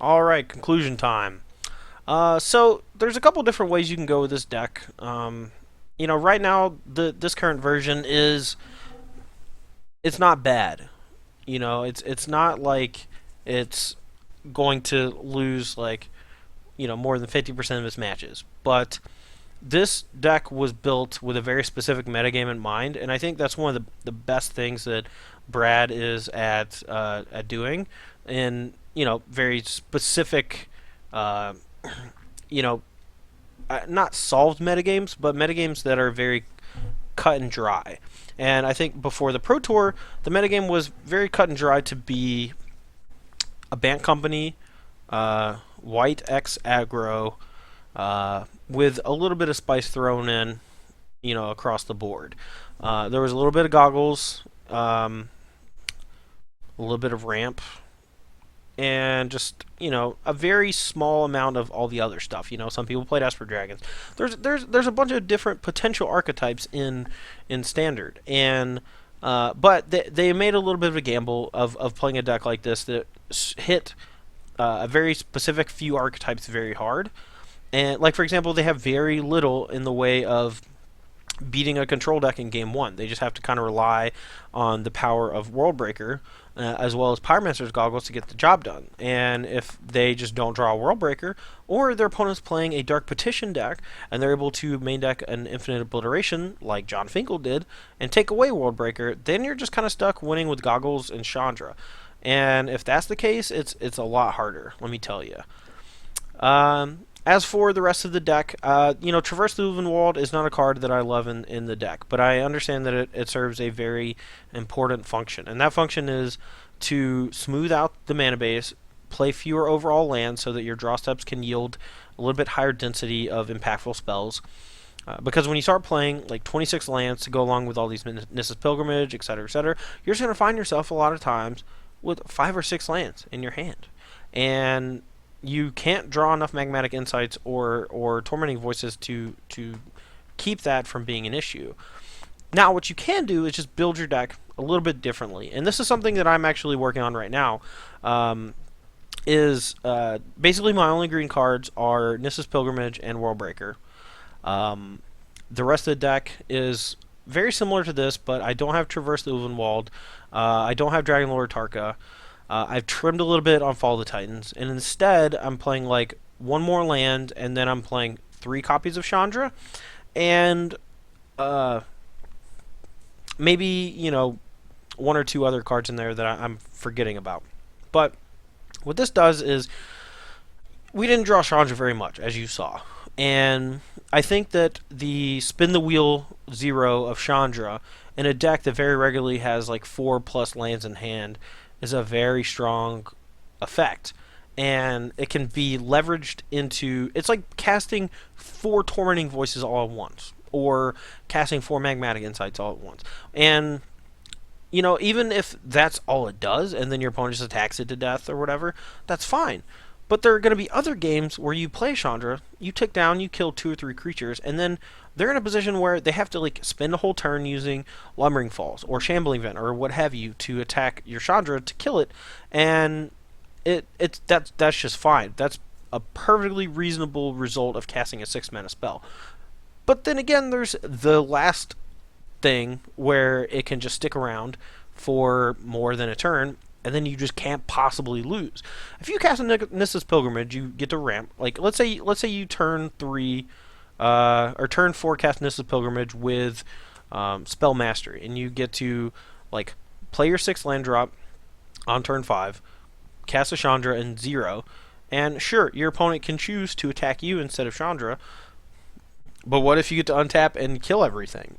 All right, conclusion time. So there's a couple different ways you can go with this deck. Right now this current version is it's not bad. It's not like it's going to lose like more than 50% of its matches, but this deck was built with a very specific metagame in mind, and I think that's one of the best things that Brad is at doing, in very specific, uh, you know, not solved metagames, but metagames that are very cut and dry. And I think before the Pro Tour, the metagame was very cut and dry to be a Bant Company, white X aggro, with a little bit of spice thrown in, across the board. There was a little bit of goggles, a little bit of ramp, and just a very small amount of all the other stuff. Some people played Esper Dragons. There's a bunch of different potential archetypes in standard, and but they made a little bit of a gamble of playing a deck like this that hit a very specific few archetypes very hard. And like for example, they have very little in the way of beating a control deck in game one. They just have to kind of rely on the power of Worldbreaker, as well as Pyromancer's Goggles to get the job done. And if they just don't draw a Worldbreaker, or their opponent's playing a Dark Petition deck, and they're able to main deck an Infinite Obliteration, like John Finkel did, and take away Worldbreaker, then you're just kind of stuck winning with Goggles and Chandra. And if that's the case, it's a lot harder, let me tell you. As for the rest of the deck, Traverse the Ulvenwald is not a card that I love in the deck, but I understand that it serves a very important function, and that function is to smooth out the mana base, play fewer overall lands so that your draw steps can yield a little bit higher density of impactful spells. Because when you start playing like 26 lands to go along with all these Nissa's Pilgrimage, etc., you're just going to find yourself a lot of times with 5 or 6 lands in your hand. And you can't draw enough Magmatic Insights or Tormenting Voices to keep that from being an issue. Now, what you can do is just build your deck a little bit differently, and this is something that I'm actually working on right now. Basically my only green cards are Nissa's Pilgrimage and Worldbreaker. The rest of the deck is very similar to this, but I don't have Traverse the Ulvenwald. I don't have Dragonlord Tarka. I've trimmed a little bit on Fall of the Titans, and instead I'm playing like one more land, and then I'm playing 3 copies of Chandra, and maybe 1 or 2 other cards in there that I'm forgetting about. But what this does is we didn't draw Chandra very much, as you saw, and I think that the spin the wheel 0 of Chandra in a deck that very regularly has like 4+ lands in hand is a very strong effect, and it can be leveraged into, it's like casting 4 Tormenting Voices all at once, or casting 4 Magmatic Insights all at once. And even if that's all it does, and then your opponent just attacks it to death or whatever, that's fine. But there are going to be other games where you play Chandra, you tick down, you kill 2 or 3 creatures, and then they're in a position where they have to like spend a whole turn using Lumbering Falls or Shambling Vent or what have you to attack your Chandra to kill it, and that's just fine. That's a perfectly reasonable result of casting a 6-mana spell. But then again, there's the last thing where it can just stick around for more than a turn, and then you just can't possibly lose. If you cast a Nissa's Pilgrimage, you get to ramp. Like let's say you turn 3 or turn 4 cast Nissa's Pilgrimage with Spell Mastery, and you get to like play your 6 land drop on turn 5, cast a Chandra and 0, and sure, your opponent can choose to attack you instead of Chandra. But what if you get to untap and kill everything?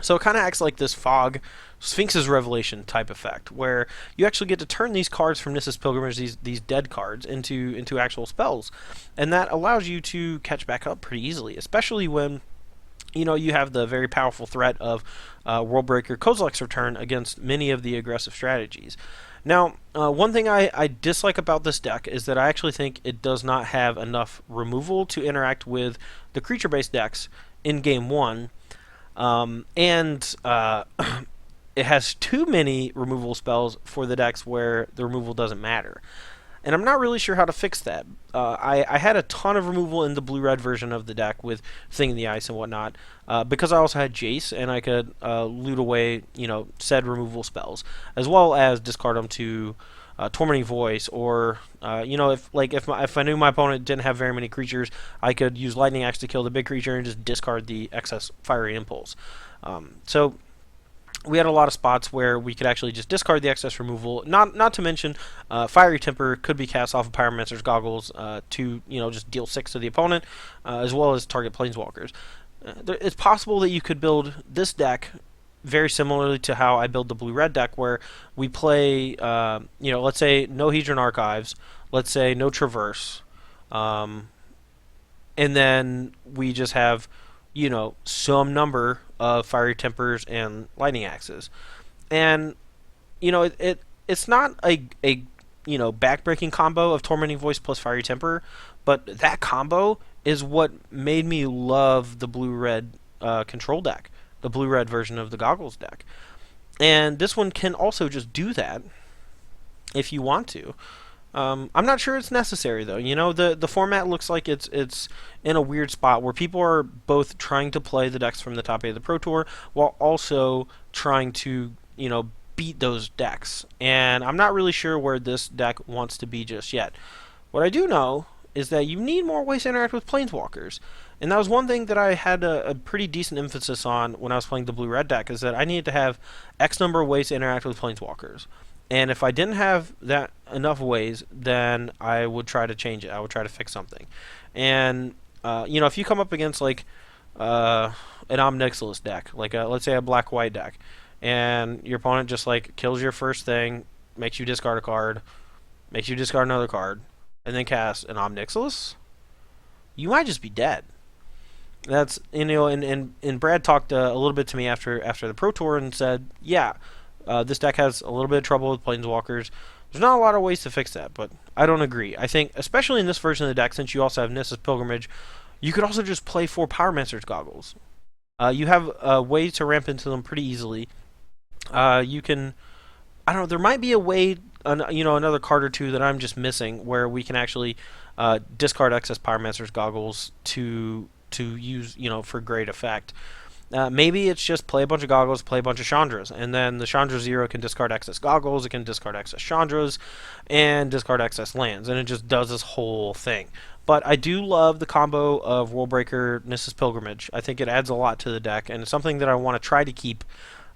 So it kind of acts like this fog, Sphinx's Revelation type effect, where you actually get to turn these cards from Nissa's Pilgrimage, these dead cards, into actual spells, and that allows you to catch back up pretty easily, especially when you have the very powerful threat of Worldbreaker Kozilek's return against many of the aggressive strategies. Now, one thing I dislike about this deck is that I actually think it does not have enough removal to interact with the creature-based decks in Game 1. And it has too many removal spells for the decks where the removal doesn't matter. and I'm not really sure how to fix that. I had a ton of removal in the blue-red version of the deck with Thing in the Ice and whatnot, because I also had Jace, and I could loot away, said removal spells, as well as discard them to Tormenting Voice, or if I knew my opponent didn't have very many creatures, I could use Lightning Axe to kill the big creature and just discard the excess Fiery Impulse. So we had a lot of spots where we could actually just discard the excess removal. Not to mention, Fiery Temper could be cast off of Pyromancer's Goggles to just deal 6 to the opponent, as well as target Planeswalkers. It's possible that you could build this deck very similarly to how I build the blue-red deck, where we play, let's say no Hedron Archives, let's say no Traverse, and then we just have, some number of Fiery Tempers and Lightning Axes. And, it's not a backbreaking combo of Tormenting Voice plus Fiery Temper, but that combo is what made me love the blue-red control deck, the blue-red version of the Goggles deck. And this one can also just do that if you want to. I'm not sure it's necessary though. The format looks like it's in a weird spot where people are both trying to play the decks from the top 8 of the Pro Tour while also trying to beat those decks. And I'm not really sure where this deck wants to be just yet. What I do know is that you need more ways to interact with Planeswalkers. And that was one thing that I had a pretty decent emphasis on when I was playing the blue-red deck, is that I needed to have X number of ways to interact with Planeswalkers. And if I didn't have that enough ways, then I would try to change it. I would try to fix something. And if you come up against like an Omnixilus deck, like let's say a black-white deck, and your opponent just like kills your first thing, makes you discard a card, makes you discard another card, and then cast an Omnixilus, you might just be dead. That's and Brad talked a little bit to me after the Pro Tour and said, yeah. This deck has a little bit of trouble with Planeswalkers. There's not a lot of ways to fix that, but I don't agree. I think, especially in this version of the deck, since you also have Nissa's Pilgrimage, you could also just play 4 Pyromancer's Goggles. You have a way to ramp into them pretty easily. You can, I don't know, there might be a way, another card or two that I'm just missing, where we can actually discard excess Pyromancer's Goggles to use, for great effect. Maybe it's just play a bunch of Goggles, play a bunch of Chandras, and then the Chandra 0 can discard excess Goggles, it can discard excess Chandras, and discard excess lands, and it just does this whole thing. But I do love the combo of Worldbreaker, Nissa's Pilgrimage. I think it adds a lot to the deck, and it's something that I want to try to keep,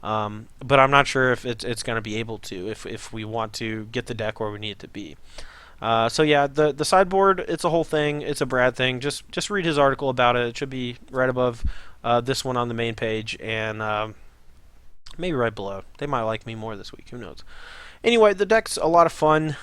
but I'm not sure if it's going to be able to, if we want to get the deck where we need it to be. So yeah, the sideboard, it's a whole thing. It's a Brad thing. Just read his article about it. It should be right above this one on the main page, and maybe right below. They might like me more this week. Who knows? Anyway, the deck's a lot of fun.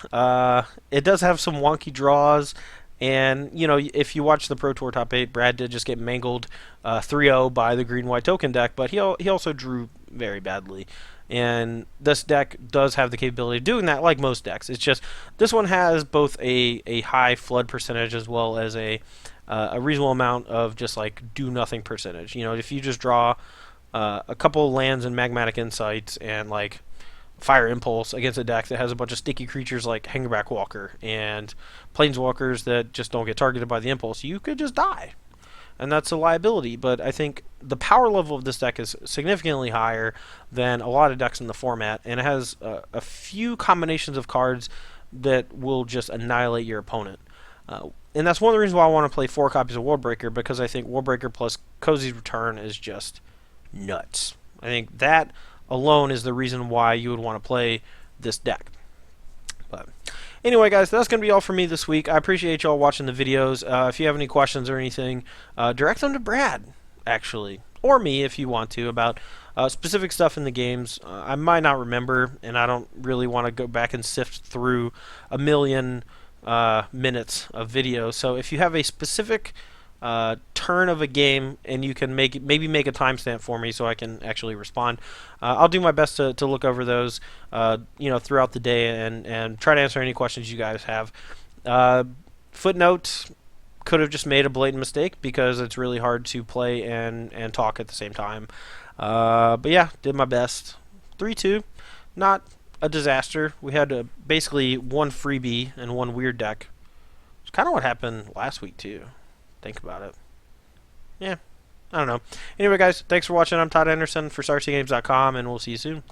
It does have some wonky draws, and if you watch the Pro Tour Top 8, Brad did just get mangled 3-0 by the green-white token deck, but he also drew very badly. And this deck does have the capability of doing that, like most decks. It's just this one has both a high flood percentage as well as a reasonable amount of just like do nothing percentage. If you just draw a couple lands and Magmatic Insights and like Fire Impulse against a deck that has a bunch of sticky creatures like Hangerback Walker and Planeswalkers that just don't get targeted by the Impulse, you could just die. And that's a liability, but I think the power level of this deck is significantly higher than a lot of decks in the format, and it has a few combinations of cards that will just annihilate your opponent. And that's one of the reasons why I want to play 4 copies of Worldbreaker, because I think Worldbreaker plus Cozy's Return is just nuts. I think that alone is the reason why you would want to play this deck. But anyway, guys, that's going to be all for me this week. I appreciate y'all watching the videos. If you have any questions or anything, direct them to Brad, actually, or me if you want to, about specific stuff in the games. I might not remember, and I don't really want to go back and sift through a million minutes of video. So if you have a specific turn of a game and you can maybe make a timestamp for me so I can actually respond, I'll do my best to look over those throughout the day and try to answer any questions you guys have. Footnote, could have just made a blatant mistake because it's really hard to play and talk at the same time, but yeah, did my best. 3-2, not a disaster. We had basically one freebie and one weird deck. It's kind of what happened last week too. Think about it. Yeah, I don't know. Anyway, guys, thanks for watching. I'm Todd Anderson for StarCGames.com, and we'll see you soon.